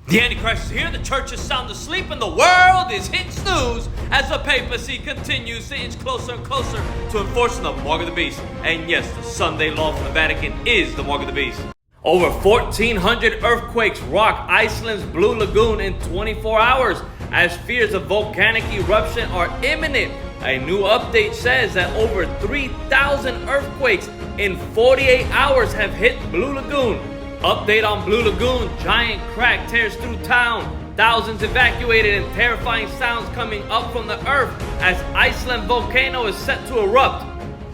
The Antichrist is here, the church is sound asleep, and the world is hit snooze as the papacy continues to inch closer and closer to enforcing the mark of the beast. And yes, the Sunday law from the Vatican is the mark of the beast. Over 1,400 earthquakes rock Iceland's Blue Lagoon in 24 hours as fears of volcanic eruption are imminent. A new update says that over 3,000 earthquakes in 48 hours have hit Blue Lagoon. Update on Blue Lagoon, giant crack tears through town. Thousands evacuated and terrifying sounds coming up from the earth as Iceland volcano is set to erupt.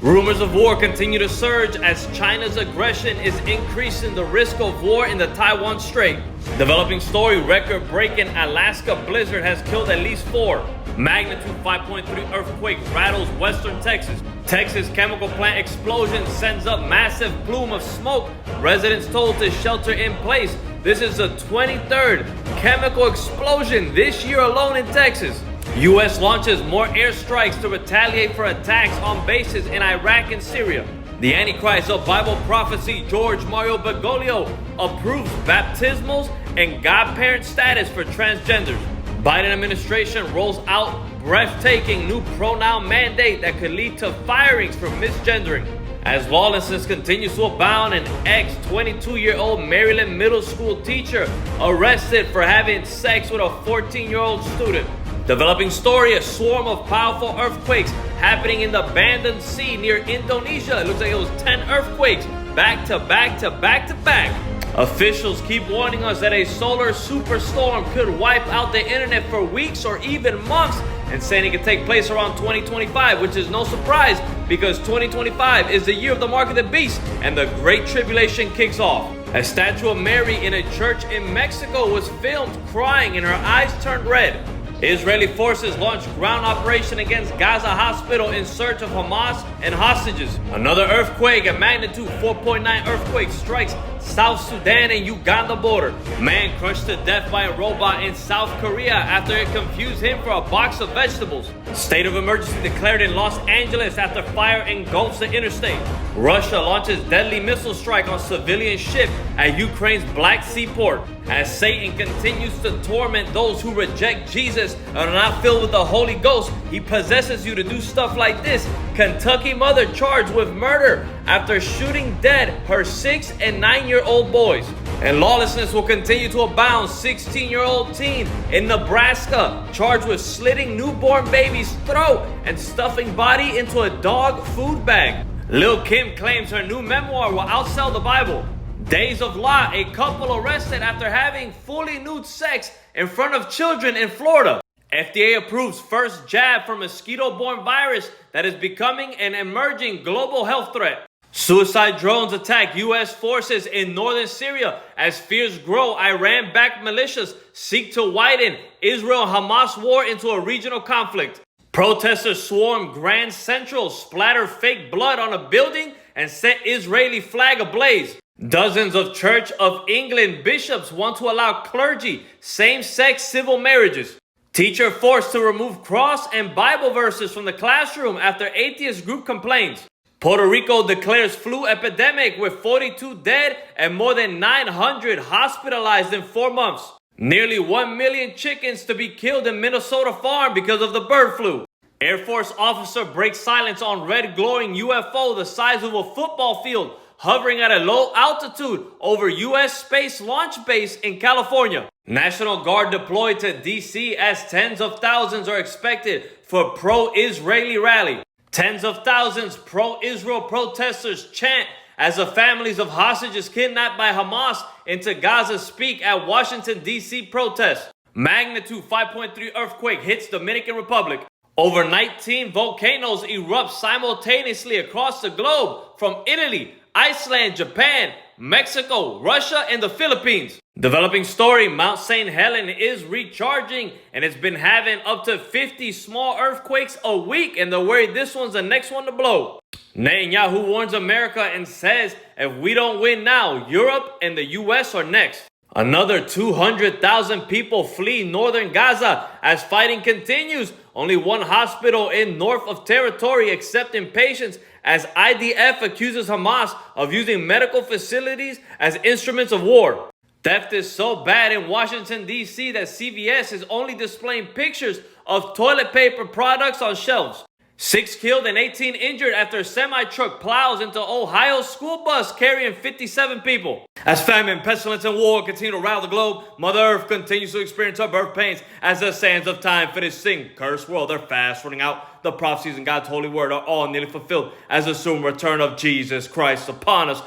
Rumors of war continue to surge as China's aggression is increasing the risk of war in the Taiwan Strait. Developing story, record-breaking Alaska blizzard has killed at least 4. Magnitude 5.3 earthquake rattles western Texas. Texas chemical plant explosion sends up massive plume of smoke. Residents told to shelter in place. This is the 23rd chemical explosion this year alone in Texas. U.S. launches more airstrikes to retaliate for attacks on bases in Iraq and Syria. The Antichrist of Bible prophecy, George Mario Bergoglio, approves baptismals and godparent status for transgenders. Biden administration rolls out breathtaking new pronoun mandate that could lead to firings for misgendering. As lawlessness continues to abound, an ex-22-year-old Maryland middle school teacher arrested for having sex with a 14-year-old student. Developing story, a swarm of powerful earthquakes happening in the Banda Sea near Indonesia. It looks like it was 10 earthquakes back to back to back to back. Officials keep warning us that a solar superstorm could wipe out the internet for weeks or even months, and saying it could take place around 2025, which is no surprise because 2025 is the year of the mark of the beast and the Great Tribulation kicks off. A statue of Mary in a church in Mexico was filmed crying and her eyes turned red. Israeli forces launched ground operation against Gaza hospital in search of Hamas and hostages. Another earthquake, a magnitude 4.9 earthquake, strikes South Sudan and Uganda border. Man crushed to death by a robot in South Korea after it confused him for a box of vegetables. State of emergency declared in Los Angeles after fire engulfs the interstate. Russia launches deadly missile strike on civilian ship at Ukraine's Black Sea port. As Satan continues to torment those who reject Jesus and are not filled with the Holy Ghost, he possesses you to do stuff like this. Kentucky mother charged with murder after shooting dead her 6 and 9-year-old boys. And lawlessness will continue to abound. 16-year-old teen in Nebraska charged with slitting newborn baby's throat and stuffing body into a dog food bag. Lil' Kim claims her new memoir will outsell the Bible. Days of Lot, a couple arrested after having fully nude sex in front of children in Florida. FDA approves first jab for mosquito-borne virus that is becoming an emerging global health threat. Suicide drones attack U.S. forces in northern Syria as fears grow. Iran-backed militias seek to widen Israel-Hamas war into a regional conflict. Protesters swarm Grand Central, splatter fake blood on a building, and set Israeli flag ablaze. Dozens of Church of England bishops want to allow clergy same-sex civil marriages. Teacher forced to remove cross and Bible verses from the classroom after atheist group complains. Puerto Rico declares flu epidemic with 42 dead and more than 900 hospitalized in 4 months. Nearly 1 million chickens to be killed in Minnesota farm because of the bird flu. Air Force officer breaks silence on red glowing UFO the size of a football field hovering at a low altitude over U.S. Space Launch Base in California. National Guard deployed to D.C. as tens of thousands are expected for pro-Israeli rally. Tens of thousands pro-Israel protesters chant as the families of hostages kidnapped by Hamas into Gaza speak at Washington, D.C. protest. Magnitude 5.3 earthquake hits Dominican Republic. Over 19 volcanoes erupt simultaneously across the globe from Italy, Iceland, Japan, Mexico, Russia, and the Philippines. Developing story, Mount St. Helens is recharging and it's been having up to 50 small earthquakes a week, and they're worried this one's the next one to blow. Netanyahu warns America and says if we don't win now, Europe and the US are next. Another 200,000 people flee northern Gaza as fighting continues. Only one hospital in north of territory accepting patients as IDF accuses Hamas of using medical facilities as instruments of war. Theft is so bad in Washington, D.C. that CVS is only displaying pictures of toilet paper products on shelves. 6 killed and 18 injured after a semi-truck plows into Ohio school bus carrying 57 people. As famine, pestilence, and war continue to rattle the globe, Mother Earth continues to experience her birth pains as the sands of time for this cursed world are fast running out. The prophecies in God's holy word are all nearly fulfilled as the soon return of Jesus Christ upon us